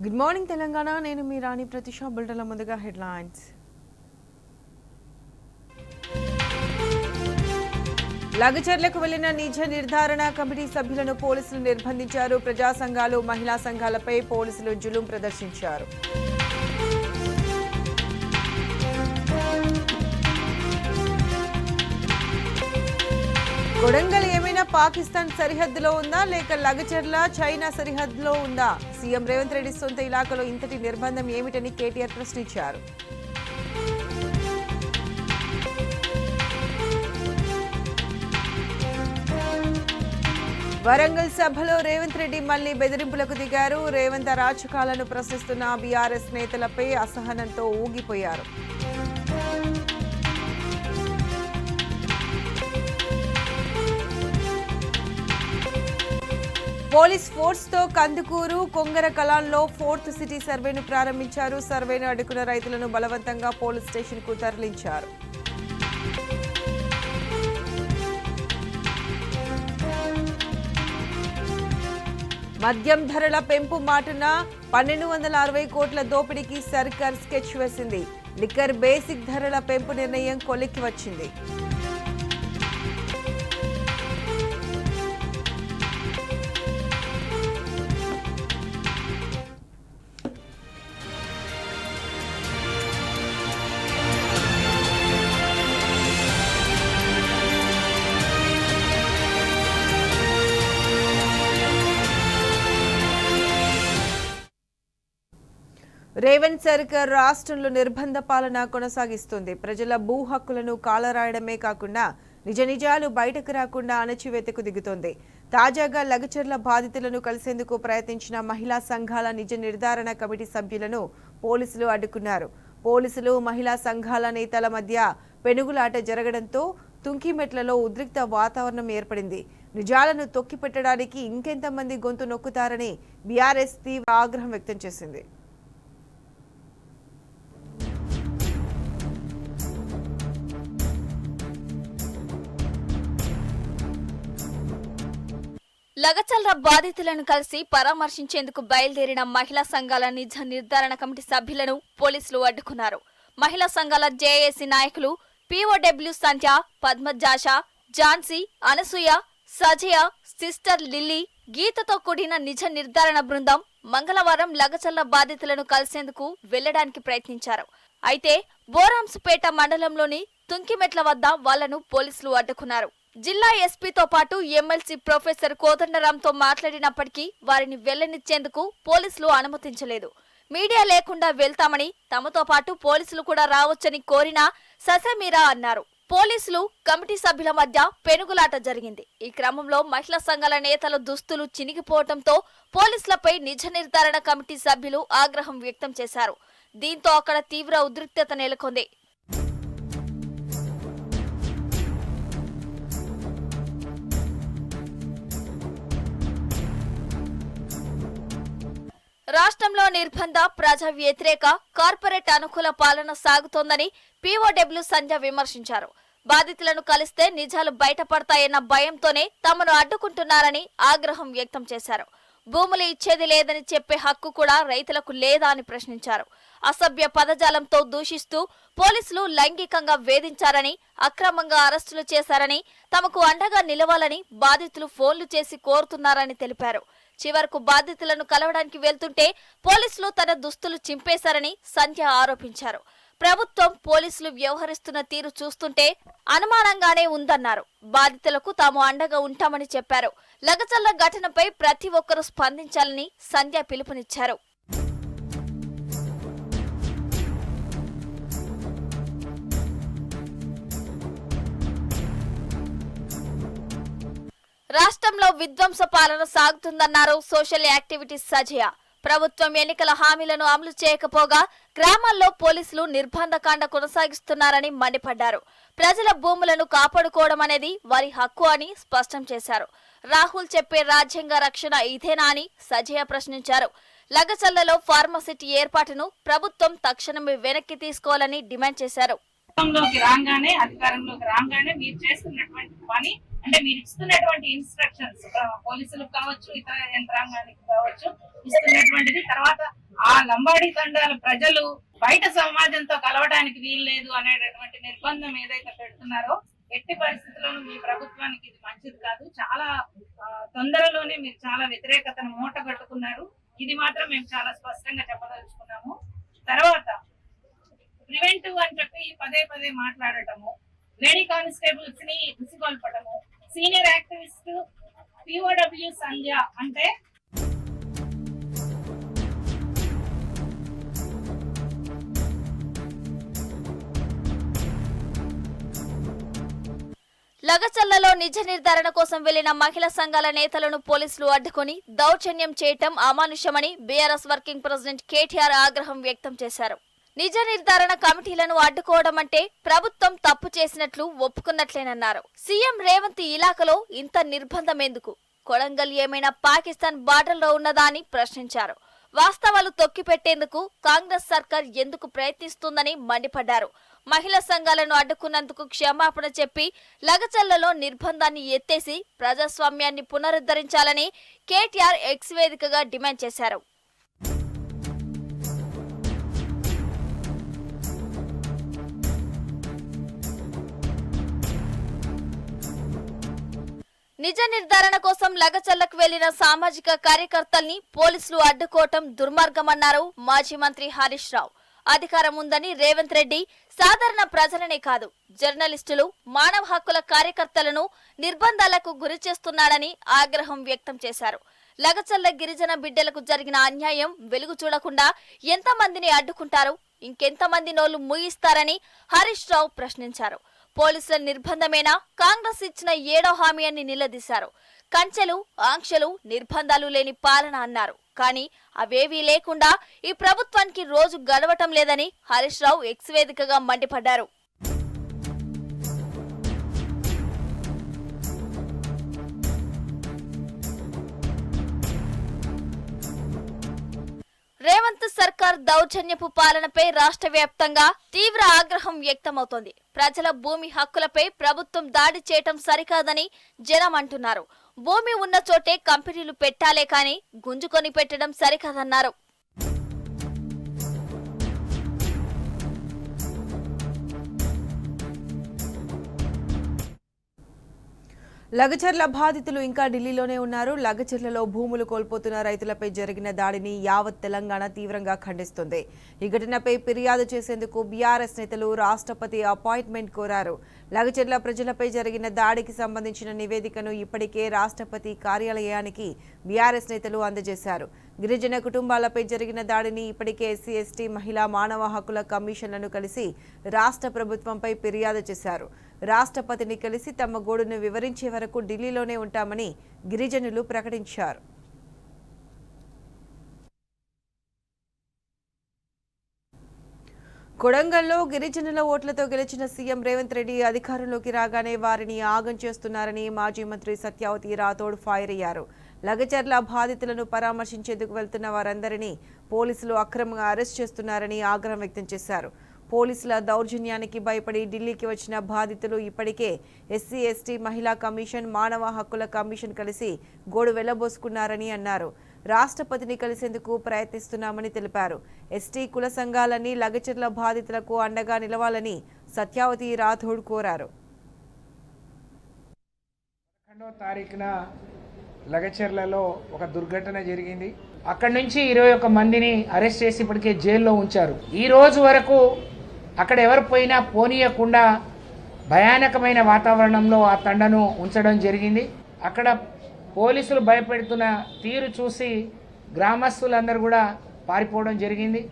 Good morning Telangana. నేను మీ రాణి ప్రతిష. బులెటిన్ల ముందుగా headlines. లగచర్లకు వెళ్లిన నిజ నిర్ధారణ కమిటీ సభ్యులను పోలీసులు నిర్బంధించారు. ప్రజా సంఘాలు, మహిళా సంఘాలపై పోలీసులు జులుం ప్రదర్శించారు. కొడంగల్ ఏమైనా పాకిస్తాన్ సరిహద్దులో ఉందా లేక లగచర్ల చైనా సరిహద్దులో ఉందా? సీఎం రేవంత్ రెడ్డి సొంత ఇలాకాలో ఇంతటి నిర్బంధం ఏమిటని కేటీఆర్ ప్రశ్నించారు. వరంగల్ సభలో రేవంత్ రెడ్డి మళ్లీ బెదిరింపులకు దిగారు. రేవంత్ అరాచకాలను ప్రశ్నిస్తున్న బీఆర్ఎస్ నేతలపై అసహనంతో ఊగిపోయారు. పోలీస్ ఫోర్స్ తో కందుకూరు, కొంగర కలాన్లో 4th సిటీ సర్వేను ప్రారంభించారు. సర్వేను అడ్డుకున్న రైతులను బలవంతంగా పోలీస్ స్టేషన్ కు తరలించారు. మద్యం ధరల పెంపు మాటున 1260 కోట్ల దోపిడీకి సర్కార్ స్కెచ్ వేసింది. లిక్కర్ బేసిక్ ధరల పెంపు నిర్ణయం కొలిక్కి వచ్చింది. రేవంత్ సర్కార్ రాష్ట్రంలో నిర్బంధ పాలన కొనసాగిస్తుంది. ప్రజల భూ హక్కులను కాలరాయడమే కాకుండా నిజ నిజాలు బయటకు రాకుండా అణచివేతకు దిగుతోంది. తాజాగా లగచర్ల బాధితులను కలిసేందుకు ప్రయత్నించిన మహిళా సంఘాల నిజ నిర్ధారణ కమిటీ సభ్యులను పోలీసులు అడ్డుకున్నారు. పోలీసులు, మహిళా సంఘాల నేతల మధ్య పెనుగులాట జరగడంతో తుంకిమెట్లలో ఉద్రిక్త వాతావరణం ఏర్పడింది. నిజాలను తొక్కిపెట్టడానికి ఇంకెంతమంది గొంతు నొక్కుతారని బీఆర్ఎస్ తీవ్ర ఆగ్రహం వ్యక్తం చేసింది. లగచర్ల బాధితులను కలిసి పరామర్శించేందుకు బయలుదేరిన మహిళా సంఘాల నిజ నిర్ధారణ కమిటీ సభ్యులను పోలీసులు అడ్డుకున్నారు. మహిళా సంఘాల జేఏసీ నాయకులు పీఓడబ్ల్యూ సంధ్య, పద్మజాష, ఝాన్సీ, అనసూయ, సజయ, సిస్టర్ లిల్లీ, గీతతో కూడిన నిజ నిర్ధారణ బృందం మంగళవారం లగచర్ల బాధితులను కలిసేందుకు వెళ్లడానికి ప్రయత్నించారు. అయితే బోరాంసుపేట మండలంలోని తుంకిమెట్ల వద్ద వాళ్లను పోలీసులు అడ్డుకున్నారు. జిల్లా ఎస్పీతో పాటు ఎమ్మెల్సీ ప్రొఫెసర్ కోదండరాంతో మాట్లాడినప్పటికీ వారిని వెళ్లనిచ్చేందుకు పోలీసులు అనుమతించలేదు. మీడియా లేకుండా వెళ్తామని, తమతో పాటు పోలీసులు కూడా రావచ్చని కోరినా ససేమీరా అన్నారు. పోలీసులు, కమిటీ సభ్యుల మధ్య పెనుగులాట జరిగింది. ఈ క్రమంలో మహిళా సంఘాల నేతల దుస్తులు చినిగిపోవడంతో పోలీసులపై నిజ నిర్ధారణ కమిటీ సభ్యులు ఆగ్రహం వ్యక్తం చేశారు. దీంతో అక్కడ తీవ్ర ఉద్రిక్తత నెలకొంది. రాష్ట్రంలో నిర్బంధ, ప్రజా వ్యతిరేక, కార్పొరేట్ అనుకూల పాలన సాగుతోందని పీఓడబ్ల్యూ సంధ్య విమర్శించారు. బాధితులను కలిస్తే నిజాలు బయటపడతాయన్న భయంతోనే తమను అడ్డుకుంటున్నారని ఆగ్రహం వ్యక్తం చేశారు. భూములు ఇచ్చేది లేదని చెప్పే హక్కు కూడా రైతులకు లేదా అని ప్రశ్నించారు. అసభ్య పదజాలంతో దూషిస్తూ పోలీసులు లైంగికంగా వేధించారని, అక్రమంగా అరెస్టులు చేశారని, తమకు అండగా నిలవాలని బాధితులు ఫోన్లు చేసి కోరుతున్నారని తెలిపారు. చివరకు బాధితులను కలవడానికి వెళ్తుంటే పోలీసులు తన దుస్తులు చింపేశారని సంధ్య ఆరోపించారు. ప్రభుత్వం, పోలీసులు వ్యవహరిస్తున్న తీరు చూస్తుంటే అనుమానంగానే ఉందన్నారు. బాధితులకు తాము అండగా ఉంటామని చెప్పారు. లగచర్ల ఘటనపై ప్రతి ఒక్కరూ స్పందించాలని సంధ్య పిలుపునిచ్చారు. రాష్ట్రంలో విధ్వంస పాలన సాగుతుందన్నారు సోషల్ యాక్టివిటీస్ సజయ. ప్రభుత్వం ఎన్నికల హామీలను అమలు చేయకపోగా గ్రామాల్లో పోలీసులు నిర్బంధకాండ కొనసాగిస్తున్నారని మండిపడ్డారు. ప్రజల భూములను కాపాడుకోవడం అనేది వారి హక్కు అని స్పష్టం చేశారు. రాహుల్ చెప్పే రాజ్యాంగ రక్షణ ఇదేనా అని సజయ ప్రశ్నించారు. లగచర్లలో ఫార్మసిటీ ఏర్పాటును ప్రభుత్వం తక్షణమే వెనక్కి తీసుకోవాలని డిమాండ్ చేశారు. అధికారంలోకి రాగానే మీరు చేస్తున్నటువంటి పని అంటే మీరు ఇస్తున్నటువంటి ఇన్స్ట్రక్షన్స్ పోలీసులకు కావచ్చు, ఇతర యంత్రాంగానికి కావచ్చు, ఇస్తున్నటువంటిది తర్వాత ఆ లంబాడి తండాల ప్రజలు బయట సమాజంతో కలవడానికి వీలు లేదు అనేటటువంటి నిర్బంధం ఏదైతే పెడుతున్నారో ఎట్టి పరిస్థితుల్లోనూ మీ ప్రభుత్వానికి ఇది మంచిది కాదు. చాలా తొందరలోనే మీరు చాలా వ్యతిరేకతను మూట కట్టుకున్నారు. ఇది మాత్రం మేము చాలా స్పష్టంగా చెప్పదలుచుకున్నాము. తర్వాత ప్రివెంటివ్ అని చెప్పి పదే పదే మాట్లాడటము, లేడీ కానిస్టేబుల్స్ ని ఉసిగొల్పటము, సీనియర్ యాక్టివిస్ట్ POW సంధ్య అంటే లగచర్లలో నిజ నిర్ధారణ కోసం వెళ్లిన మహిళా సంఘాల నేతలను పోలీసులు అడ్డుకొని దౌర్జన్యం చేయటం అమానుషమని బీఆర్ఎస్ వర్కింగ్ ప్రెసిడెంట్ కేటీఆర్ ఆగ్రహం వ్యక్తం చేశారు. నిజ నిర్ధారణ కమిటీలను అడ్డుకోవడం అంటే ప్రభుత్వం తప్పు చేసినట్లు ఒప్పుకున్నట్లేనన్నారు. సీఎం రేవంత్ ఇలాకలో ఇంత నిర్బంధం ఎందుకు? కొడంగల్ ఏమైనా పాకిస్తాన్ బార్డర్లో ఉన్నదా అని ప్రశ్నించారు. వాస్తవాలు తొక్కిపెట్టేందుకు కాంగ్రెస్ సర్కార్ ఎందుకు ప్రయత్నిస్తుందని మండిపడ్డారు. మహిళా సంఘాలను అడ్డుకున్నందుకు క్షమాపణ చెప్పి లగచర్లలో నిర్బంధాన్ని ఎత్తేసి ప్రజాస్వామ్యాన్ని పునరుద్ధరించాలని కేటీఆర్ ఎక్స్ వేదికగా డిమాండ్ చేశారు. నిజ నిర్ధారణ కోసం లగచర్లకు వెళ్లిన సామాజిక కార్యకర్తల్ని పోలీసులు అడ్డుకోవటం దుర్మార్గమన్నారు మాజీ మంత్రి హరీష్ రావు. అధికారం ఉందని రేవంత్ రెడ్డి సాధారణ ప్రజలనే కాదు జర్నలిస్టులు, మానవ హక్కుల కార్యకర్తలను నిర్బంధాలకు గురి చేస్తున్నాడని ఆగ్రహం వ్యక్తం చేశారు. లగచర్ల గిరిజన బిడ్డలకు జరిగిన అన్యాయం వెలుగు చూడకుండా ఎంతమందిని అడ్డుకుంటారు? ఇంకెంతమంది నోళ్లు మూయిస్తారని హరీష్ రావు ప్రశ్నించారు. పోలీసుల నిర్బంధమేనా కాంగ్రెస్ ఇచ్చిన 7వ హామీ అని నిలదీశారు. కంచెలు, ఆంక్షలు, నిర్బంధాలు లేని పాలన అన్నారు. కానీ అవేవీ లేకుండా ఈ ప్రభుత్వానికి రోజు గడవటం లేదని హరీష్ రావు ఎక్స్ వేదికగా మండిపడ్డారు. రేవంత్ సర్కార్ దౌర్జన్యపు పాలనపై రాష్ట్ర వ్యాప్తంగా తీవ్ర ఆగ్రహం వ్యక్తమవుతోంది. ప్రజల భూమి హక్కులపై ప్రభుత్వం దాడి చేయటం సరికాదని జనం అంటున్నారు. భూమి ఉన్న చోటే కంపెనీలు పెట్టాలే కానీ గుంజుకొని పెట్టడం సరికాదన్నారు. లగచర్ల బాధితులు ఇంకా ఢిల్లీలోనే ఉన్నారు. లగచర్లలో భూములు కోల్పోతున్న రైతులపై జరిగిన దాడిని యావత్ తెలంగాణ తీవ్రంగా ఖండిస్తుంది. ఈ ఘటనపై ఫిర్యాదు చేసేందుకు బీఆర్ఎస్ నేతలు రాష్ట్రపతి అపాయింట్మెంట్ కోరారు. లగచర్ల ప్రజలపై జరిగిన దాడికి సంబంధించిన నివేదికను ఇప్పటికే రాష్ట్రపతి కార్యాలయానికి బీఆర్ఎస్ నేతలు అందజేశారు. గిరిజన కుటుంబాలపై జరిగిన దాడిని ఇప్పటికే ఎస్సీ, ఎస్టీ, మహిళా, మానవ హక్కుల కమిషన్లను కలిసి రాష్ట్ర ప్రభుత్వంపై ఫిర్యాదు చేశారు. రాష్ట్రపతిని కలిసి తమ గోడును వివరించే వరకు ఢిల్లీలోనే ఉంటామని గిరిజనులు ప్రకటించారు. కొడంగల్లో గిరిజనుల ఓట్లతో గెలిచిన సీఎం రేవంత్ రెడ్డి అధికారంలోకి రాగానే వారిని ఆగం చేస్తున్నారని మాజీ మంత్రి సత్యవతి రాథోడ్ ఫైర్ అయ్యారు. లగచర్ల బాధితులను పరామర్శించేందుకు వెళ్తున్న వారందరినీ పోలీసులు అక్రమంగా అరెస్ట్ చేస్తున్నారని ఆగ్రహం వ్యక్తం చేశారు. పోలీసుల దౌర్జన్యానికి భయపడి ఢిల్లీకి వచ్చిన బాధితులు ఇప్పటికే ఎస్సీ, ఎస్టీ, మహిళా కమిషన్, మానవ హక్కుల కమిషన్ కలిసి గోడు వెళ్లబోసుకున్నారని అన్నారు. రాష్ట్రపతిని కలిసేందుకు ప్రయత్నిస్తున్నామని తెలిపారు. ఎస్టీ కుల సంఘాలన్నీ లగచర్ల బాధితులకు అండగా నిలవాలని సత్యవతి రాథోడ్ కోరారు. 2వ తారీఖున లగచర్లలో ఒక దుర్ఘటన జరిగింది. అక్కడి నుంచి 21 మందిని అరెస్ట్ చేసి ఇప్పటికే జైల్లో ఉంచారు. ఈ రోజు వరకు అక్కడ ఎవరు పోయినా పోనీయకుండా భయానకమైన వాతావరణంలో ఆ తండను ఉంచడం జరిగింది. అక్కడ పోలీసులు భయపెడుతున్న తీరు చూసి గ్రామస్తులందరూ కూడా పారిపోవడం జరిగింది.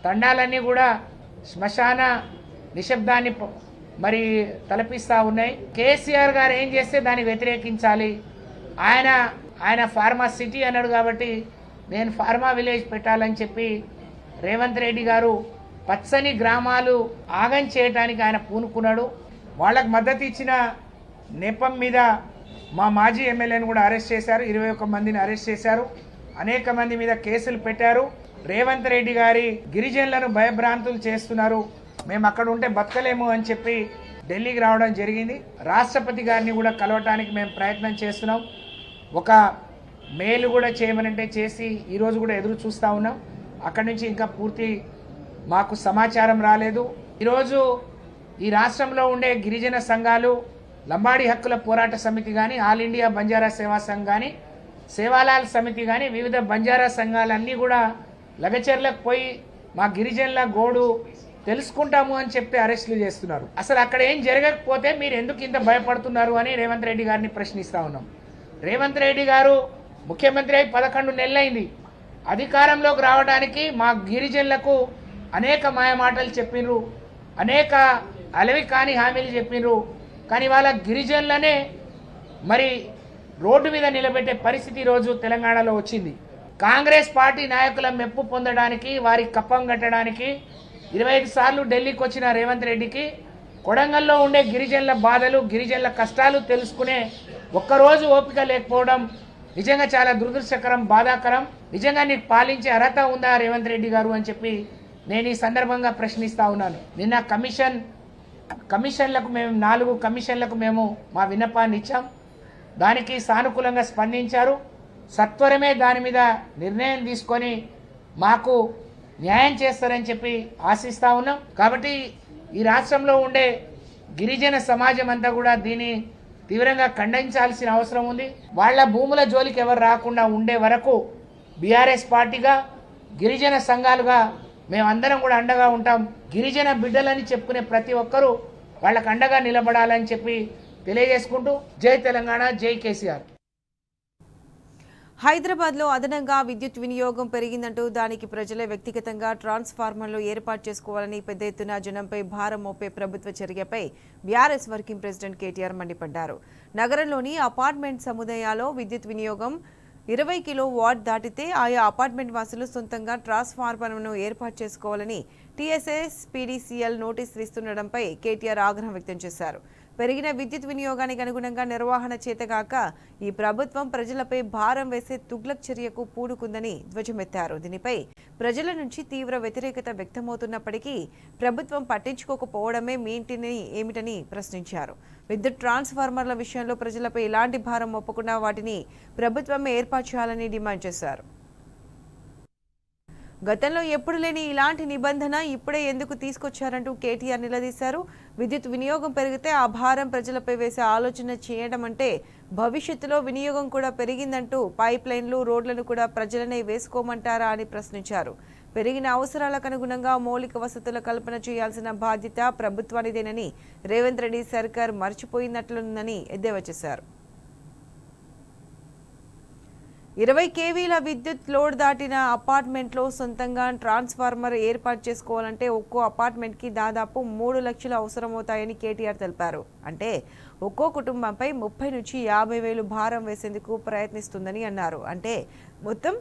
తండాలన్నీ కూడా శ్మశాన నిశ్శబ్దాన్ని మరి తలపిస్తూ ఉన్నాయి. కేసీఆర్ గారు ఏం చేస్తే దాన్ని వ్యతిరేకించాలి. ఆయన ఫార్మా సిటీ అన్నాడు కాబట్టి నేను ఫార్మా విలేజ్ పెట్టాలని చెప్పి రేవంత్ రెడ్డి గారు పచ్చని గ్రామాలు ఆగం చేయడానికి ఆయన పూనుకున్నాడు. వాళ్ళకు మద్దతు ఇచ్చిన నెపం మీద మా మాజీ ఎమ్మెల్యేను కూడా అరెస్ట్ చేశారు. 21 మందిని అరెస్ట్ చేశారు. అనేక మంది మీద కేసులు పెట్టారు. రేవంత్ రెడ్డి గారి గిరిజనులను భయభ్రాంతులు చేస్తున్నారు, మేము అక్కడ ఉంటే బతకలేము అని చెప్పి ఢిల్లీకి రావడం జరిగింది. రాష్ట్రపతి గారిని కూడా కలవటానికి మేము ప్రయత్నం చేస్తున్నాం. ఒక మెయిల్ కూడా చేయమనంటే చేసి ఈరోజు కూడా ఎదురు చూస్తూ ఉన్నాం. అక్కడి నుంచి ఇంకా పూర్తి మాకు సమాచారం రాలేదు. ఈరోజు ఈ రాష్ట్రంలో ఉండే గిరిజన సంఘాలు, లంబాడి హక్కుల పోరాట సమితి కానీ, ఆల్ ఇండియా బంజారా సేవా సంఘ్ కానీ, సేవాలాల్ సమితి కానీ, వివిధ బంజారా సంఘాలన్నీ కూడా లగచర్లకు పోయి మా గిరిజనుల గోడు తెలుసుకుంటాము అని చెప్పి అరెస్టులు చేస్తున్నారు. అసలు అక్కడ ఏం జరగకపోతే మీరు ఎందుకు ఇంత భయపడుతున్నారు అని రేవంత్ రెడ్డి గారిని ప్రశ్నిస్తూ ఉన్నాం. రేవంత్ రెడ్డి గారు ముఖ్యమంత్రి అయి 11 నెలలైంది. అధికారంలోకి రావడానికి మా గిరిజనులకు అనేక మాయమాటలు చెప్పిండ్రు, అనేక అలవి కాని హామీలు చెప్పిండ్రు. కానీ వాళ్ళ గిరిజనులనే మరి రోడ్డు మీద నిలబెట్టే పరిస్థితి ఈరోజు తెలంగాణలో వచ్చింది. కాంగ్రెస్ పార్టీ నాయకుల మెప్పు పొందడానికి, వారి కప్పం కట్టడానికి 25 సార్లు ఢిల్లీకి వచ్చిన రేవంత్ రెడ్డికి కొడంగల్లో ఉండే గిరిజనుల బాధలు, గిరిజనుల కష్టాలు తెలుసుకునే ఒక్కరోజు ఓపిక లేకపోవడం నిజంగా చాలా దురదృష్టకరం, బాధాకరం. నిజంగా నీకు పాలించే అర్హత ఉందా రేవంత్ రెడ్డి గారు అని చెప్పి నేను ఈ సందర్భంగా ప్రశ్నిస్తూ ఉన్నాను. నిన్న కమిషన్లకు మేము 4 కమిషన్లకు మేము మా విన్నపాన్ని ఇచ్చాం. దానికి సానుకూలంగా స్పందించారు. సత్వరమే దాని మీద నిర్ణయం తీసుకొని మాకు న్యాయం చేస్తారని చెప్పి ఆశిస్తూ ఉన్నాం. కాబట్టి ఈ రాష్ట్రంలో ఉండే గిరిజన సమాజం అంతా కూడా దీన్ని తీవ్రంగా ఖండించాల్సిన అవసరం ఉంది. వాళ్ళ భూముల జోలికి ఎవరు రాకుండా ఉండే వరకు బీఆర్ఎస్ పార్టీగా, గిరిజన సంఘాలుగా మేమందరం కూడా అండగా ఉంటాం. గిరిజన బిడ్డలని చెప్పుకునే ప్రతి ఒక్కరూ వాళ్ళకు అండగా నిలబడాలని చెప్పి తెలియజేసుకుంటూ జై తెలంగాణ, జై కేసీఆర్. హైదరాబాద్లో అదనంగా విద్యుత్ వినియోగం పెరిగిందంటూ దానికి ప్రజలే వ్యక్తిగతంగా ట్రాన్స్ఫార్మర్లు ఏర్పాటు చేసుకోవాలని పెద్ద ఎత్తున జనంపై భారం మోపే ప్రభుత్వ చర్యపై బీఆర్ఎస్ వర్కింగ్ ప్రెసిడెంట్ కేటీఆర్ మండిపడ్డారు. నగరంలోని అపార్ట్మెంట్ సముదాయాల్లో విద్యుత్ వినియోగం 20 కిలోవాట్ దాటితే ఆయా అపార్ట్మెంట్ వాసులు సొంతంగా ట్రాన్స్ఫార్మర్లను ఏర్పాటు చేసుకోవాలని టీఎస్ఎస్ పీడీసీఎల్ నోటీసులు ఇస్తుండటంపై కేటీఆర్ ఆగ్రహం వ్యక్తం చేశారు. పెరిగిన విద్యుత్ వినియోగానికి అనుగుణంగా నిర్వహణ చేతగాక ఈ ప్రభుత్వం ప్రజలపై భారం వేసే తుగ్లక్ చర్యకు పూనుకుందని ధ్వజమెత్తారు. దీనిపై ప్రజల నుంచి తీవ్ర వ్యతిరేకత వ్యక్తమవుతున్నప్పటికీ ప్రభుత్వం పట్టించుకోకపోవడమే ఏమిటని ప్రశ్నించారు. విద్యుత్ ట్రాన్స్ఫార్మర్ల విషయంలో ప్రజలపై ఎలాంటి భారం మోపకుండా వాటిని ప్రభుత్వమే ఏర్పాటు చేయాలని డిమాండ్ చేశారు. గతంలో ఎప్పుడు లేని ఇలాంటి నిబంధన ఇప్పుడే ఎందుకు తీసుకొచ్చారంటూ కేటీఆర్ నిలదీశారు. విద్యుత్ వినియోగం పెరిగితే ఆ భారం ప్రజలపై వేసే ఆలోచన చేయడం అంటే భవిష్యత్తులో వినియోగం కూడా పెరిగిందంటూ పైప్ లైన్లు, రోడ్లను కూడా ప్రజలనే వేసుకోమంటారా అని ప్రశ్నించారు. పెరిగిన అవసరాలకు అనుగుణంగా మౌలిక వసతుల కల్పన చేయాల్సిన బాధ్యత ప్రభుత్వానిదేనని రేవంత్ రెడ్డి సర్కార్ మర్చిపోయినట్లుందని ఎద్దేవా చేశారు. 20 కేవీల విద్యుత్ లోడ్ దాటిన అపార్ట్మెంట్లో సొంతంగా ట్రాన్స్ఫార్మర్ ఏర్పాటు చేసుకోవాలంటే ఒక్కో అపార్ట్మెంట్కి దాదాపు 3 లక్షలు అవసరమవుతాయని కేటీఆర్ తెలిపారు. అంటే ఒక్కో కుటుంబంపై 30 నుంచి 50 వేలు భారం వేసేందుకు ప్రయత్నిస్తుందని అన్నారు. అంటే మొత్తం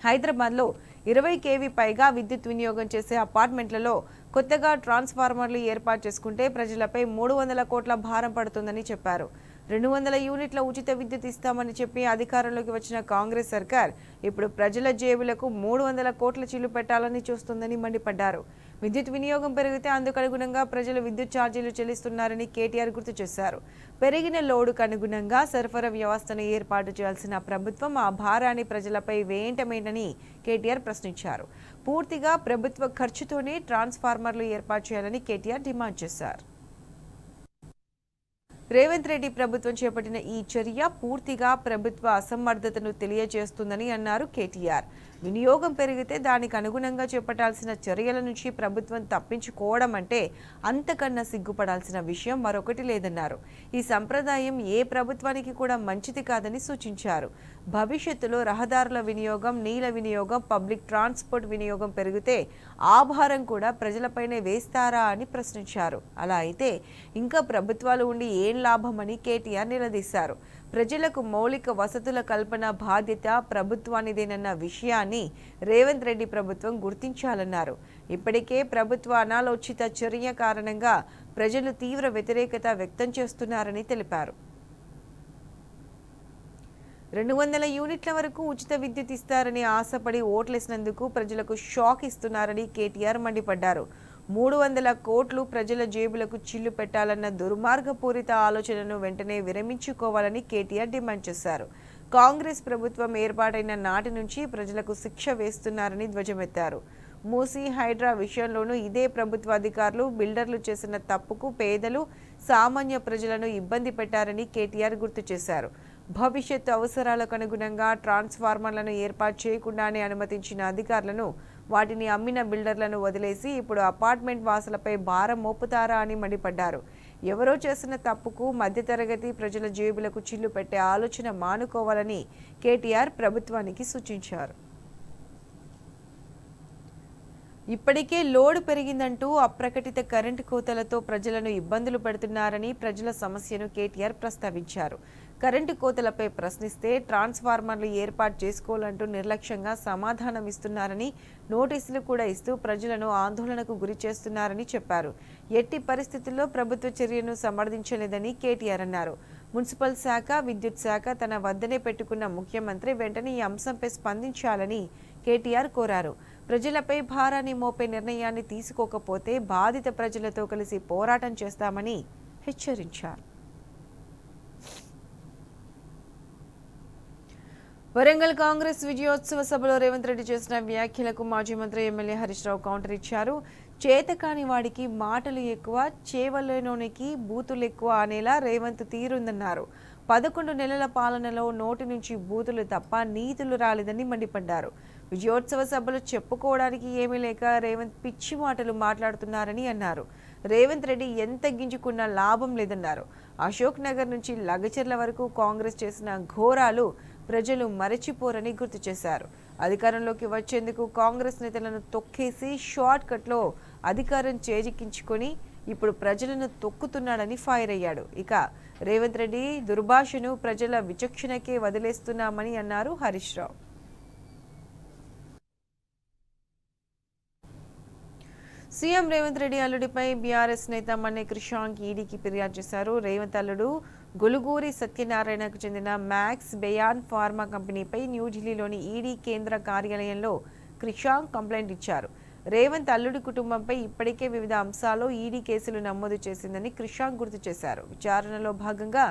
హైదరాబాద్లో 20 కేవీ పైగా విద్యుత్ వినియోగం చేసే అపార్ట్మెంట్లలో కొత్తగా ట్రాన్స్ఫార్మర్లు ఏర్పాటు చేసుకుంటే ప్రజలపై 300 కోట్ల భారం పడుతుందని చెప్పారు. 200 యూనిట్ల ఉచిత విద్యుత్ ఇస్తామని చెప్పి అధికారంలోకి వచ్చిన కాంగ్రెస్ సర్కార్ ఇప్పుడు ప్రజల జేబులకు 300 కోట్ల చిల్లు పెట్టాలని చూస్తుందని మండిపడ్డారు. విద్యుత్ వినియోగం పెరిగితే అందుకు అనుగుణంగా ప్రజలు విద్యుత్ ఛార్జీలు చెల్లిస్తున్నారని కేటీఆర్ గుర్తు చేశారు. పెరిగిన లోడుకు అనుగుణంగా సరఫరా వ్యవస్థను ఏర్పాటు చేయాల్సిన ప్రభుత్వం ఆ భారాన్ని ప్రజలపై వేయటమేనని కేటీఆర్ ప్రశ్నించారు. పూర్తిగా ప్రభుత్వ ఖర్చుతోనే ట్రాన్స్ఫార్మర్లు ఏర్పాటు చేయాలని కేటీఆర్ డిమాండ్ చేశారు. రేవంత్ రెడ్డి ప్రభుత్వం చేపట్టిన ఈ చర్య పూర్తిగా ప్రభుత్వ అసమర్థతను తెలియజేస్తుందని అన్నారు కేటీఆర్. వినియోగం పెరిగితే దానికి అనుగుణంగా చేపట్టాల్సిన చర్యల నుంచి ప్రభుత్వం తప్పించుకోవడం అంటే అంతకన్నా సిగ్గుపడాల్సిన విషయం మరొకటి లేదన్నారు. ఈ సంప్రదాయం ఏ ప్రభుత్వానికి కూడా మంచిది కాదని సూచించారు. భవిష్యత్తులో రహదారుల వినియోగం, నీళ్ల వినియోగం, పబ్లిక్ ట్రాన్స్పోర్ట్ వినియోగం పెరిగితే ఆ భారం కూడా ప్రజలపైనే వేస్తారా అని ప్రశ్నించారు. అలా అయితే ఇంకా ప్రభుత్వాలు ఉండి ఏం లాభమని కేటీఆర్ నిలదీశారు. ప్రజలకు మౌలిక వసతుల కల్పన బాధ్యత ప్రభుత్వానిదేనన్న విషయాన్ని రేవంత్ రెడ్డి ప్రభుత్వం గుర్తించాలన్నారు. ఇప్పటికే ప్రభుత్వ అనాలోచిత చర్య కారణంగా ప్రజలు తీవ్ర వ్యతిరేకత వ్యక్తం చేస్తున్నారని తెలిపారు. 200 యూనిట్ల వరకు ఉచిత విద్యుత్ ఇస్తారని ఆశపడి ఓట్లేసినందుకు ప్రజలకు షాక్ ఇస్తున్నారని కేటీఆర్ మండిపడ్డారు. 300 కోట్లు ప్రజల జేబులకు చిల్లు పెట్టాలన్న దుర్మార్గపూరిత ఆలోచనను వెంటనే విరమించుకోవాలని కేటీఆర్ డిమాండ్ చేశారు. కాంగ్రెస్ ప్రభుత్వం ఏర్పాటైన నాటి నుంచి ప్రజలకు శిక్ష వేస్తున్నారని ధ్వజమెత్తారు. మూసీ హైడ్రా విషయంలోనూ ఇదే ప్రభుత్వ అధికారులు బిల్డర్లు చేసిన తప్పుకు పేదలు సామాన్య ప్రజలను ఇబ్బంది పెట్టారని కేటీఆర్ గుర్తు చేశారు. భవిష్యత్తు అవసరాలకు అనుగుణంగా ట్రాన్స్ఫార్మర్లను ఏర్పాటు చేయకుండానే అనుమతించిన అధికారులను వాటిని అమ్మిన బిల్డర్లను వదిలేసి ఇప్పుడు అపార్ట్మెంట్ వాసులపై భారం మోపుతారా అని మండిపడ్డారు. ఎవరో చేసిన తప్పుకు మధ్యతరగతి ప్రజల జేబులకు చిల్లు పెట్టే ఆలోచన మానుకోవాలని కేటీఆర్ ప్రభుత్వానికి సూచించారు. ఇప్పటికే లోడ్ పెరిగిందంటూ అప్రకటిత కరెంటు కోతలతో ప్రజలను ఇబ్బందులు పెడుతున్నారని ప్రజల సమస్యను కేటీఆర్ ప్రస్తావించారు. కరెంటు కోతలపై ప్రశ్నిస్తే ట్రాన్స్ఫార్మర్లు ఏర్పాటు చేసుకోవాలంటూ నిర్లక్ష్యంగా సమాధానం ఇస్తున్నారని, నోటీసులు కూడా ఇస్తూ ప్రజలను ఆందోళనకు గురి చేస్తున్నారని చెప్పారు. ఎట్టి పరిస్థితుల్లో ప్రభుత్వ చర్యను సమర్థించలేదని కేటీఆర్ అన్నారు. మున్సిపల్ శాఖ, విద్యుత్ శాఖ తన వద్దనే పెట్టుకున్న ముఖ్యమంత్రి వెంటనే ఈ అంశంపై స్పందించాలని కేటీఆర్ కోరారు. ప్రజలపై భారాన్ని మోపే నిర్ణయాన్ని తీసుకోకపోతే బాధిత ప్రజలతో కలిసి పోరాటం చేస్తామని హెచ్చరించారు. వరంగల్ కాంగ్రెస్ విజయోత్సవ సభలో రేవంత్ రెడ్డి చేసిన వ్యాఖ్యలకు మాజీ మంత్రి ఎమ్మెల్యే హరీష్ రావు కౌంటర్ ఇచ్చారు. చేతకాని వాడికి మాటలు ఎక్కువ, చేవలేనోనికి బూతులు ఎక్కువ అనేలా రేవంత్ తీరుందన్నారు. 11 నెలల పాలనలో నోటి నుంచి బూతులు తప్ప నీతులు రాలేదని మండిపడ్డారు. విజయోత్సవ సభలో చెప్పుకోవడానికి ఏమీ లేక రేవంత్ పిచ్చి మాటలు మాట్లాడుతున్నారని అన్నారు. రేవంత్ రెడ్డి ఎంత గింజుకున్నా లాభం లేదన్నారు. అశోక్ నగర్ నుంచి లగచర్ల వరకు కాంగ్రెస్ చేసిన ఘోరాలు ప్రజలు మరచిపోరని గుర్తు చేశారు. అధికారంలోకి వచ్చేందుకు కాంగ్రెస్ నేతలను తొక్కేసి షార్ట్ కట్లో అధికారం చేజిక్కించుకొని ఇప్పుడు ప్రజలను తొక్కుతున్నాడని ఫైర్ అయ్యాడు. ఇక రేవంత్ రెడ్డి దుర్భాషను ప్రజల విచక్షణకే వదిలేస్తున్నామని అన్నారు హరీష్ రావు. సీఎం రేవంత్ రెడ్డి అల్లుడిపై బీఆర్ఎస్ నేత మన్నే క్రిషాంక్ ఈడీకి ఫిర్యాదు చేశారు. రేవంత్ అల్లుడు గొలుగూరి సత్యనారాయణకు చెందిన మ్యాక్స్ బెయాన్ ఫార్మా కంపెనీపై న్యూఢిల్లీలోని ఈడీ కేంద్ర కార్యాలయంలో క్రిషాంక్ కంప్లైంట్ ఇచ్చారు. రేవంత్ అల్లుడి కుటుంబంపై ఇప్పటికే వివిధ అంశాల్లో ఈడీ కేసులు నమోదు చేసిందని క్రిషాంక్ గుర్తు చేశారు. విచారణలో భాగంగా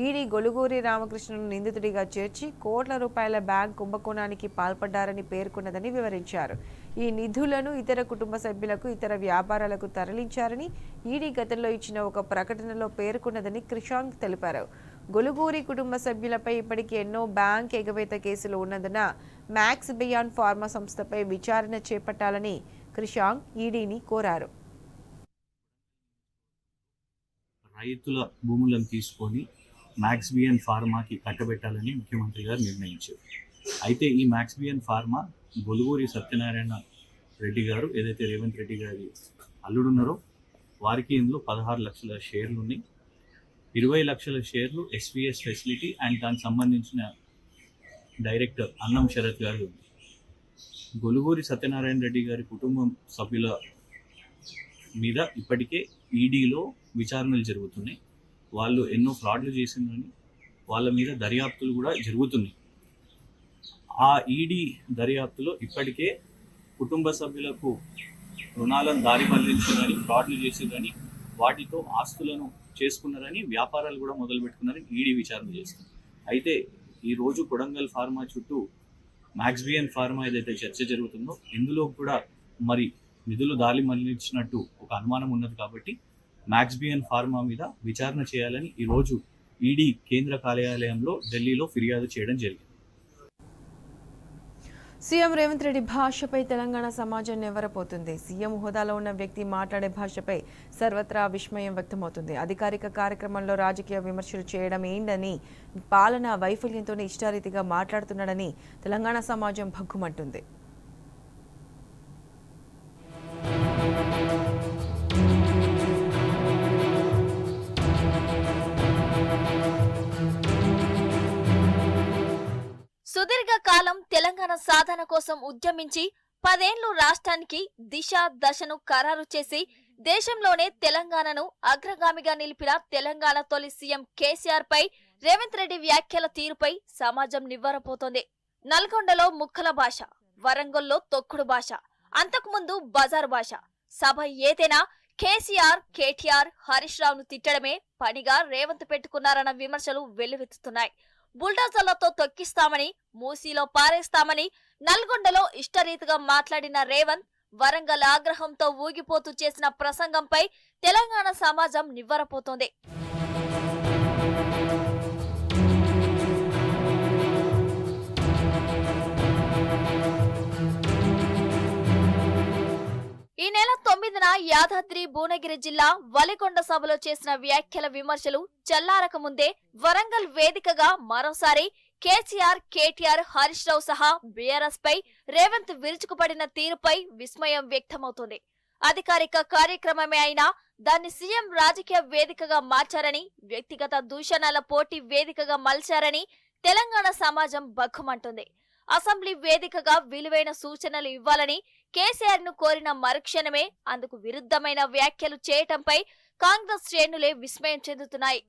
ఈడీ గొలుగూరి రామకృష్ణను నిందితుడిగా చేర్చి కోట్ల రూపాయల బ్యాంక్ కుంభకోణానికి పాల్పడ్డారని పేర్కొన్నదని వివరించారు. ఈ నిధులను ఇతర కుటుంబ సభ్యులకు, ఇతర వ్యాపారాలకు తరలించారని ఈడీ గతంలో ఇచ్చిన ఒక ప్రకటనలో పేర్కొన్నదని క్రిషాంక్ తెలిపారు. గొలుగూరి కుటుంబ సభ్యులపై ఇప్పటికే ఎన్నో బ్యాంక్ ఎగవేత కేసులు ఉన్నందున మ్యాక్స్ బియాన్ ఫార్మా సంస్థపై విచారణ చేపట్టాలని క్రిషాంక్ ఈడీని కోరారు. రైతుల భూములను తీసుకొని మ్యాక్స్ బియాన్ ఫార్మాకి కట్టబెట్టాలని ముఖ్యమంత్రి గారు నిర్ణయించారు. అయితే ఈ max Bjorn pharma Goluguri Satyanarayana Reddy గారు ఏదైతే రేవంత్ రెడ్డి గారి అల్లుడున్నారో వారికి ఇందులో 16 లక్షల షేర్లు ఉన్నాయి. 20 లక్షల షేర్లు ఎస్విఎస్ ఫెసిలిటీ అండ్ దానికి సంబంధించిన డైరెక్టర్ అన్నం శరత్ గారు. గొలుగూరి సత్యనారాయణ రెడ్డి గారి కుటుంబం సభ్యుల మీద ఇప్పటికే ఈడీలో విచారణలు జరుగుతున్నాయి. వాళ్ళు ఎన్నో ఫ్రాడ్లు చేసిందని వాళ్ళ మీద దర్యాప్తులు కూడా జరుగుతున్నాయి. ఆ ఈడీ దర్యాప్తులో ఇప్పటికే కుటుంబ సభ్యులకు రుణాలను దారి మళ్లించారని, ఫ్రాడ్లు చేసిందని, వాటితో ఆస్తులను చేసుకున్నారని, వ్యాపారాలు కూడా మొదలుపెట్టుకున్నారని ఈడీ విచారణ చేస్తుంది. అయితే ఈరోజు కొడంగల్ ఫార్మా చుట్టూ మ్యాక్స్ బియాన్ ఫార్మా ఏదైతే చర్చ జరుగుతుందో ఇందులో కూడా మరి నిధులు దారి మళ్లించినట్టు ఒక అనుమానం ఉన్నది. కాబట్టి మ్యాక్స్ బియాన్ ఫార్మా మీద విచారణ చేయాలని ఈరోజు ఈడీ కేంద్ర కార్యాలయంలో ఢిల్లీలో ఫిర్యాదు చేయడం జరిగింది. సీఎం రేవంత్ రెడ్డి భాషపై తెలంగాణ సమాజం నెవరపోతుంది. సీఎం హోదాలో ఉన్న వ్యక్తి మాట్లాడే భాషపై సర్వత్రా విస్మయం వ్యక్తమవుతుంది. అధికారిక కార్యక్రమంలో రాజకీయ విమర్శలు చేయడం ఏంటని, పాలనా వైఫల్యంతోనే ఇష్టారీతిగా మాట్లాడుతున్నాడని తెలంగాణ సమాజం భగ్గుమంటుంది. సుదీర్ఘ కాలం తెలంగాణ సాధన కోసం ఉద్యమించి 10 ఏళ్లు రాష్ట్రానికి దిశ దశను ఖరారు చేసి దేశంలోనే తెలంగాణను అగ్రగామిగా నిలిపిన తెలంగాణ తొలి సీఎం కేసీఆర్ పై రేవంత్ రెడ్డి వ్యాఖ్యల తీరుపై సమాజం నివ్వరపోతోంది. నల్గొండలో ముక్కల భాష, వరంగల్లో తొక్కుడు భాష, అంతకుముందు బజారు భాష. సభ ఏదైనా కేసీఆర్, కేటీఆర్, హరీష్ రావును తిట్టడమే పనిగా రేవంత్ పెట్టుకున్నారన్న విమర్శలు వెల్లువెత్తుతున్నాయి. బుల్డోజర్లతో తొక్కిస్తామని, మూసీలో పారేస్తామని నల్గొండలో ఇష్టరీతిగా మాట్లాడిన రేవంత్ వరంగల్ ఆగ్రహంతో ఊగిపోతూ చేసిన ప్రసంగంపై తెలంగాణ సమాజం నివ్వరపోతోంది. ఈ నెల 9న యాదాద్రి భువనగిరి జిల్లా వలిగొండ సభలో చేసిన వ్యాఖ్యల విమర్శలు చల్లారక ముందే వరంగల్ వేదికగా మరోసారి కేసీఆర్, కేటీఆర్, హరీష్ రావు సహా బీఆర్ఎస్ పై రేవంత్ విరుచుకుపడిన తీరుపై విస్మయం వ్యక్తమవుతోంది. అధికారిక కార్యక్రమమే అయినా దాన్ని సీఎం రాజకీయ వేదికగా మార్చారని, వ్యక్తిగత దూషణల పోటీ వేదికగా మలిచారని తెలంగాణ సమాజం బగ్గుమంటుంది. అసెంబ్లీ వేదికగా విలువైన సూచనలు ఇవ్వాలని కేసీఆర్ ను కోరిన మరుక్షణమే అందుకు విరుద్ధమైన వ్యాఖ్యలు చేయటంపై కాంగ్రెస్ శ్రేణులే విస్మయం చెందుతున్నాయి.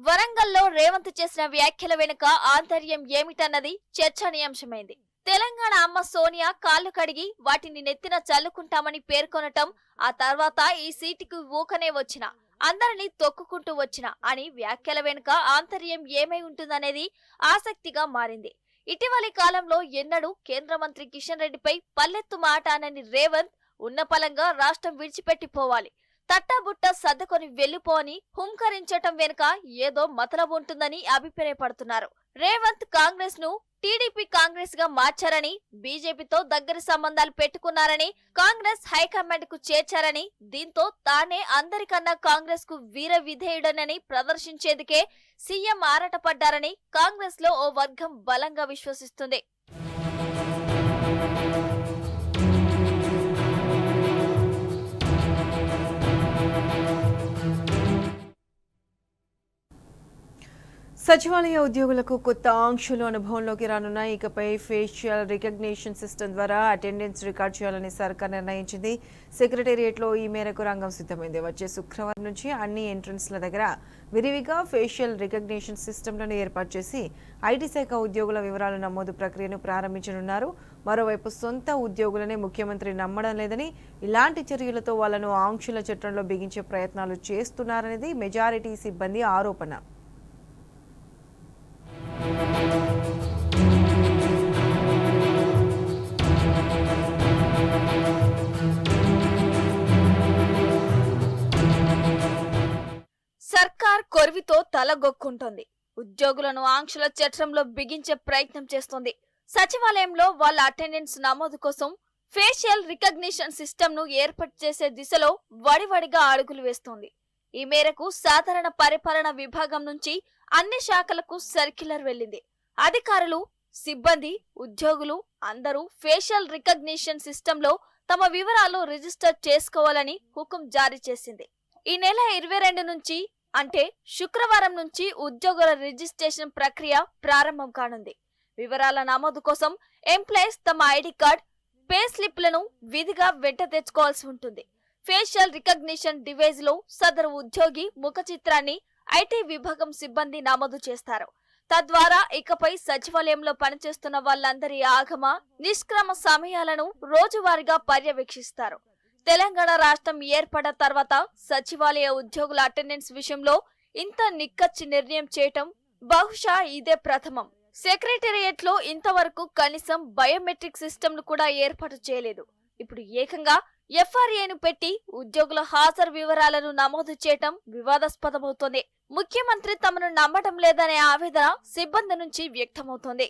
వరంగల్లో రేవంత్ చేసిన వ్యాఖ్యల వెనుక ఆంతర్యం ఏమిటన్నది చర్చనీయాంశమైంది. తెలంగాణ అమ్మ సోనియా కాళ్లు కడిగి వాటిని నెత్తిన చల్లుకుంటామని పేర్కొనటం, ఆ తర్వాత ఈ సీటుకు ఊకనే వచ్చిన, అందరినీ తొక్కుకుంటూ వచ్చిన అని వ్యాఖ్యల వెనుక ఆంతర్యం ఏమై ఉంటుందనేది ఆసక్తిగా మారింది. ఇటీవలి కాలంలో ఎన్నడూ కేంద్ర మంత్రి కిషన్ రెడ్డిపై పల్లెత్తు మాట అనని రేవంత్ ఉన్నపలంగా రాష్ట్రం విడిచిపెట్టిపోవాలి, తట్టబుట్ట సర్దుకొని వెళ్లిపోని హుంకరించటం వెనుక ఏదో మతలబు ఉంటుందని అభిప్రాయపడుతున్నారు. రేవంత్ కాంగ్రెస్ ను టీడీపీ కాంగ్రెస్ గా మార్చారని, బీజేపీతో దగ్గర సంబంధాలు పెట్టుకున్నారని, కాంగ్రెస్ హైకమాండ్ కు చేర్చారని, దీంతో తానే అందరికన్నా కాంగ్రెస్ కు వీర విధేయుడనని ప్రదర్శించేందుకే సీఎం ఆరాటపడ్డారని కాంగ్రెస్ లో ఓ వర్గం బలంగా విశ్వసిస్తుంది. సచివాలయ ఉద్యోగులకు కొత్త ఆంక్షలు అనుభవంలోకి రానున్నాయి. ఇకపై ఫేషియల్ రికగ్నిషన్ సిస్టమ్ ద్వారా అటెండెన్స్ రికార్డ్ చేయాలని సర్కార్ నిర్ణయించింది. సెక్రటేరియట్లో ఈ మేరకు రంగం సిద్ధమైంది. వచ్చే శుక్రవారం నుంచి అన్ని ఎంట్రన్స్ల దగ్గర విరివిగా ఫేషియల్ రికగ్నిషన్ సిస్టమ్లను ఏర్పాటు చేసి ఐటీ శాఖ ఉద్యోగుల వివరాల నమోదు ప్రక్రియను ప్రారంభించనున్నారు. మరోవైపు సొంత ఉద్యోగులనే ముఖ్యమంత్రి నమ్మడం లేదని, ఇలాంటి చర్యలతో వాళ్లను ఆంక్షల చట్టంలో బిగించే ప్రయత్నాలు చేస్తున్నారనేది మెజారిటీ సిబ్బంది ఆరోపణ. సర్కార్ కొరివితో తలగొక్కుంటోంది. ఉద్యోగులను ఆంక్షల చట్రంలో బిగించే ప్రయత్నం చేస్తోంది. సచివాలయంలో వాళ్ళ అటెండెన్స్ నమోదు కోసం ఫేషియల్ రికగ్నిషన్ సిస్టమ్ ను ఏర్పాటు చేసే దిశలో వడివడిగా అడుగులు వేస్తోంది. ఈ మేరకు సాధారణ పరిపాలన విభాగం నుంచి అన్ని శాఖలకు సర్క్యులర్ వెళ్లింది. అధికారులు, సిబ్బంది, ఉద్యోగులు అందరూ ఫేషియల్ రికగ్నిషన్ సిస్టమ్ లో తమ వివరాలు రిజిస్టర్ చేసుకోవాలని హుకుం జారీ చేసింది. ఈ నెల 22 నుంచి అంటే శుక్రవారం నుంచి ఉద్యోగుల రిజిస్ట్రేషన్ ప్రక్రియ ప్రారంభం కానుంది. వివరాల నమోదు కోసం ఎంప్లాయీస్ తమ ఐడి కార్డ్, పే స్లిప్లను విధిగా వెంట తెచ్చుకోవాల్సి ఉంటుంది. ఫేషియల్ రికగ్నిషన్ డివైస్ లో సదరు ఉద్యోగి ముఖ చిత్రాన్ని ఐటీ విభాగం సిబ్బంది నమోదు చేస్తారు. తద్వారా ఇకపై సచివాలయంలో పనిచేస్తున్న వాళ్ళందరి ఆగమ, నిష్క్రమ సమయాలను రోజువారీగా పర్యవేక్షిస్తారు. తెలంగాణ రాష్ట్రం ఏర్పడ్డ తర్వాత సచివాలయ ఉద్యోగుల అటెండెన్స్ విషయంలో ఇంత నిక్కచ్చి నిర్ణయం చేయటం బహుశా ఇదే ప్రథమం. సెక్రటేరియట్ లో ఇంతవరకు కనీసం బయోమెట్రిక్ సిస్టమ్ ను కూడా ఏర్పాటు చేయలేదు. ఇప్పుడు ఏకంగా ఎఫ్ఆర్ఏను పెట్టి ఉద్యోగుల హాజరు వివరాలను నమోదు చేయటం వివాదాస్పదమవుతోంది. ముఖ్యమంత్రి తమను నమ్మటం లేదనే ఆవేదన సిబ్బంది నుంచి వ్యక్తమవుతోంది.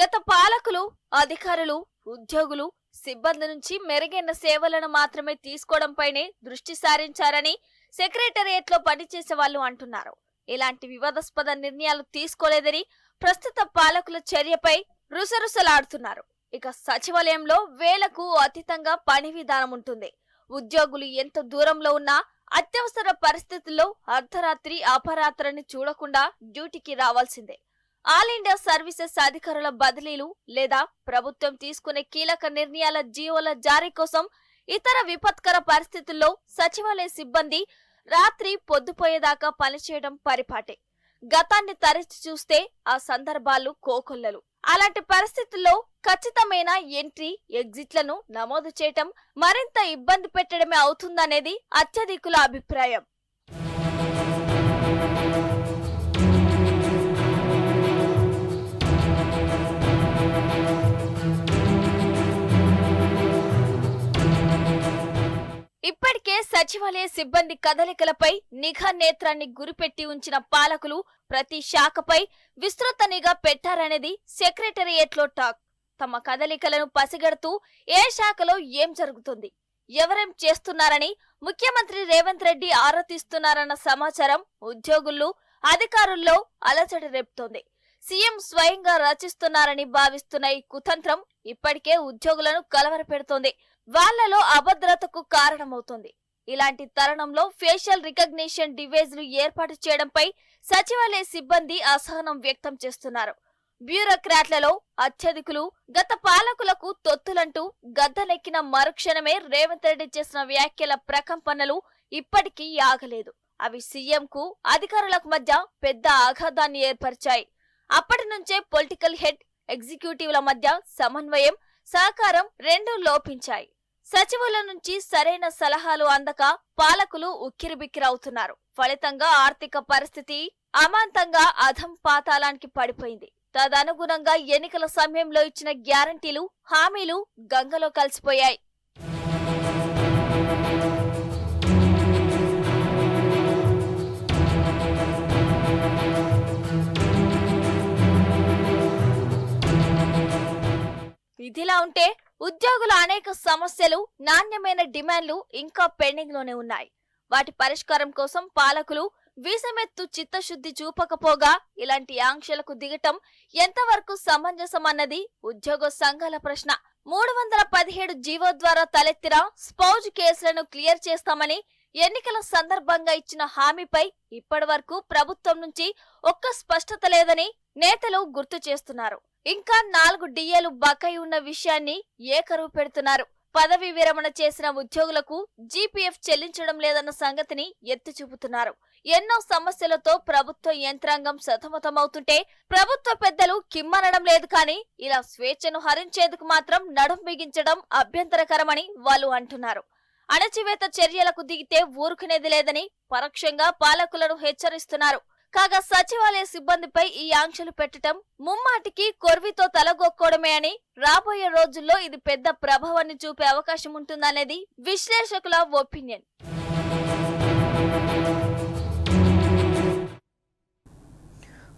గత పాలకులు, అధికారులు, ఉద్యోగులు, సిబ్బంది నుంచి మెరుగైన సేవలను మాత్రమే తీసుకోవడంపైనే దృష్టి సారించారని సెక్రటేరియట్ లో పనిచేసే వాళ్ళు అంటున్నారు. ఇలాంటి వివాదాస్పద నిర్ణయాలు తీసుకోలేదని ప్రస్తుత పాలకుల చర్యపై రుసరుసలాడుతున్నారు. ఇక సచివాలయంలో వేలకు అతీతంగా పని విధానం ఉంటుంది. ఉద్యోగులు ఎంత దూరంలో ఉన్నా అత్యవసర పరిస్థితుల్లో అర్ధరాత్రి, అపరాత్రిని చూడకుండా డ్యూటీకి రావాల్సిందే. ఆల్ ఇండియా సర్వీసెస్ అధికారుల బదిలీలు లేదా ప్రభుత్వం తీసుకునే కీలక నిర్ణయాల జీవోల జారీ కోసం ఇతర విపత్కర పరిస్థితుల్లో సచివాలయ సిబ్బంది రాత్రి పొద్దుపోయేదాకా పనిచేయడం పరిపాటే. గతాన్ని తరచి చూస్తే ఆ సందర్భాలు కోకొల్లలు. అలాంటి పరిస్థితుల్లో ఖచ్చితమైన ఎంట్రీ ఎగ్జిట్లను నమోదు చేయటం మరింత ఇబ్బంది పెట్టడమే అవుతుందనేది అత్యధికుల అభిప్రాయం. ఇప్పటికే సచివాలయ సిబ్బంది కదలికలపై నిఘా నేత్రాన్ని గురిపెట్టి ఉంచిన పాలకులు ప్రతి శాఖపై విస్తృత నిఘా పెట్టారనేది సెక్రటేరియట్లో టాక్. తమ కదలికలను పసిగడుతూ ఏ శాఖలో ఏం జరుగుతుంది, ఎవరేం చేస్తున్నారని ముఖ్యమంత్రి రేవంత్ రెడ్డి ఆరా తీస్తున్నారన్న సమాచారం ఉద్యోగులు, అధికారుల్లో అలజడి రేపుతోంది. సీఎం స్వయంగా రచిస్తున్నారని భావిస్తున్న ఈ కుతంత్రం ఇప్పటికే ఉద్యోగులను కలవరపెడుతోంది. వాళ్లలో అభద్రతకు కారణమవుతుంది. ఇలాంటి తరుణంలో ఫేషియల్ రికగ్నిషన్ డివైజ్లు ఏర్పాటు చేయడంపై సచివాలయ సిబ్బంది అసహనం వ్యక్తం చేస్తున్నారు. బ్యూరోక్రాట్లలో అత్యధికులు గత పాలకులకు తొత్తులంటూ గద్దెనెక్కిన మరుక్షణమే రేవంత్ రెడ్డి చేసిన వ్యాఖ్యల ప్రకంపనలు ఇప్పటికీ ఆగలేదు. అవి సీఎంకు, అధికారులకు మధ్య పెద్ద ఆఘాతాన్ని ఏర్పరిచాయి. అప్పటి నుంచే పొలిటికల్ హెడ్, ఎగ్జిక్యూటివ్ల మధ్య సమన్వయం, సహకారం రెండూ లోపించాయి. సచివుల నుంచి సరైన సలహాలు అందక పాలకులు ఉక్కిరిబిక్కిరవుతున్నారు. ఫలితంగా ఆర్థిక పరిస్థితి అమాంతంగా అధం పాతాళానికి పడిపోయింది. తదనుగుణంగా ఎన్నికల సమయంలో ఇచ్చిన గ్యారంటీలు, హామీలు గంగలో కలిసిపోయాయి. ఇదిలా ఉంటే ఉద్యోగుల అనేక సమస్యలు, నాణ్యమైన డిమాండ్లు ఇంకా పెండింగ్ లోనే ఉన్నాయి. వాటి పరిష్కారం కోసం పాలకులు వీసమెత్తు చిత్తశుద్ధి చూపకపోగా ఇలాంటి ఆంక్షలకు దిగటం ఎంతవరకు సమంజసం అన్నది ఉద్యోగ సంఘాల ప్రశ్న. 317 జీవో ద్వారా తలెత్తిన స్పౌజ్ కేసులను క్లియర్ చేస్తామని ఎన్నికల సందర్భంగా ఇచ్చిన హామీపై ఇప్పటి వరకు ప్రభుత్వం నుంచి ఒక్క స్పష్టత లేదని నేతలు గుర్తు చేస్తున్నారు. ఇంకా 4 డిఏలు బకాయి ఉన్న విషయాన్ని ఏకరువు పెడుతున్నారు. పదవి విరమణ చేసిన ఉద్యోగులకు జీపీఎఫ్ చెల్లించడం లేదన్న సంగతిని ఎత్తి చూపుతున్నారు. ఎన్నో సమస్యలతో ప్రభుత్వ యంత్రాంగం సతమతమవుతుంటే ప్రభుత్వ పెద్దలు కిమ్మనడం లేదు. కానీ ఇలా స్వేచ్ఛను హరించేందుకు మాత్రం నడుం బిగించడం అభ్యంతరకరమని వాళ్ళు అంటున్నారు. అణచివేత చర్యలకు దిగితే ఊరుకునేది లేదని పరోక్షంగా పాలకులను హెచ్చరిస్తున్నారు. కాగా సచివాలయ సిబ్బందిపై ఈ ఆంక్షలు పెట్టడం ముమ్మాటికి కొర్వితో తలగొక్కోవడమే అని, రాబోయే రోజుల్లో ఇది పెద్ద ప్రభావాన్ని చూపే అవకాశం ఉంటుందనేది విశ్లేషకుల ఒపీనియన్.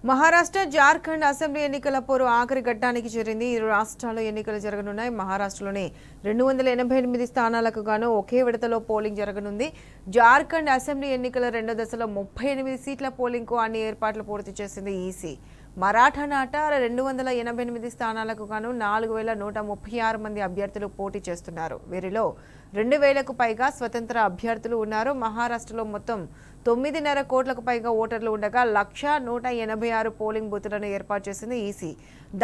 మహారాష్ట్ర, జార్ఖండ్ అసెంబ్లీ ఎన్నికల పోరు ఆఖరి ఘట్టానికి చేరింది. ఇరు రాష్ట్రాల్లో ఎన్నికలు జరగనున్నాయి. మహారాష్ట్రలోని 288 స్థానాలకు గాను ఒకే విడతలో పోలింగ్ జరగనుంది. జార్ఖండ్ అసెంబ్లీ ఎన్నికల రెండో దశలో 38 సీట్ల పోలింగ్కు అన్ని ఏర్పాట్లు పూర్తి చేసింది ఈసీ. మరాఠా నాట 288 స్థానాలకు గాను 4136 మంది అభ్యర్థులు పోటీ చేస్తున్నారు. వీరిలో 2000కు పైగా స్వతంత్ర అభ్యర్థులు ఉన్నారు. మహారాష్ట్రలో మొత్తం 9.5 కోట్లకు పైగా ఓటర్లు ఉండగా 1,186 పోలింగ్ బూతులను ఏర్పాటు చేసింది ఈసీ.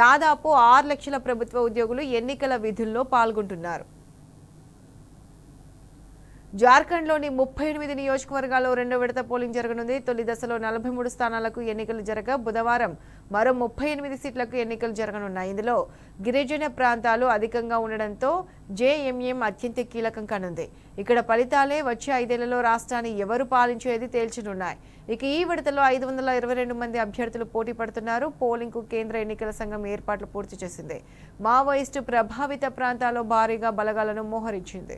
దాదాపు 6 లక్షల ప్రభుత్వ ఉద్యోగులు ఎన్నికల విధుల్లో పాల్గొంటున్నారు. జార్ఖండ్లోని 38 నియోజకవర్గాల్లో రెండో విడత పోలింగ్ జరగనుంది. తొలి దశలో 43 స్థానాలకు ఎన్నికలు జరగగా బుధవారం మరో 38 సీట్లకు ఎన్నికలు జరగనున్నాయి. ఇందులో గిరిజన ప్రాంతాలు అధికంగా ఉండడంతో జేఎంఎం అత్యంత కీలకం కానుంది. ఇక్కడ ఫలితాలే వచ్చే 5 ఏళ్లలో రాష్ట్రాన్ని ఎవరు పాలించేది తేల్చనున్నాయి. ఇక ఈ విడతలో 522 మంది అభ్యర్థులు పోటీ పడుతున్నారు. పోలింగ్కు కేంద్ర ఎన్నికల సంఘం ఏర్పాట్లు పూర్తి చేసింది. మావోయిస్టు ప్రభావిత ప్రాంతాల్లో భారీగా బలగాలను మోహరించింది.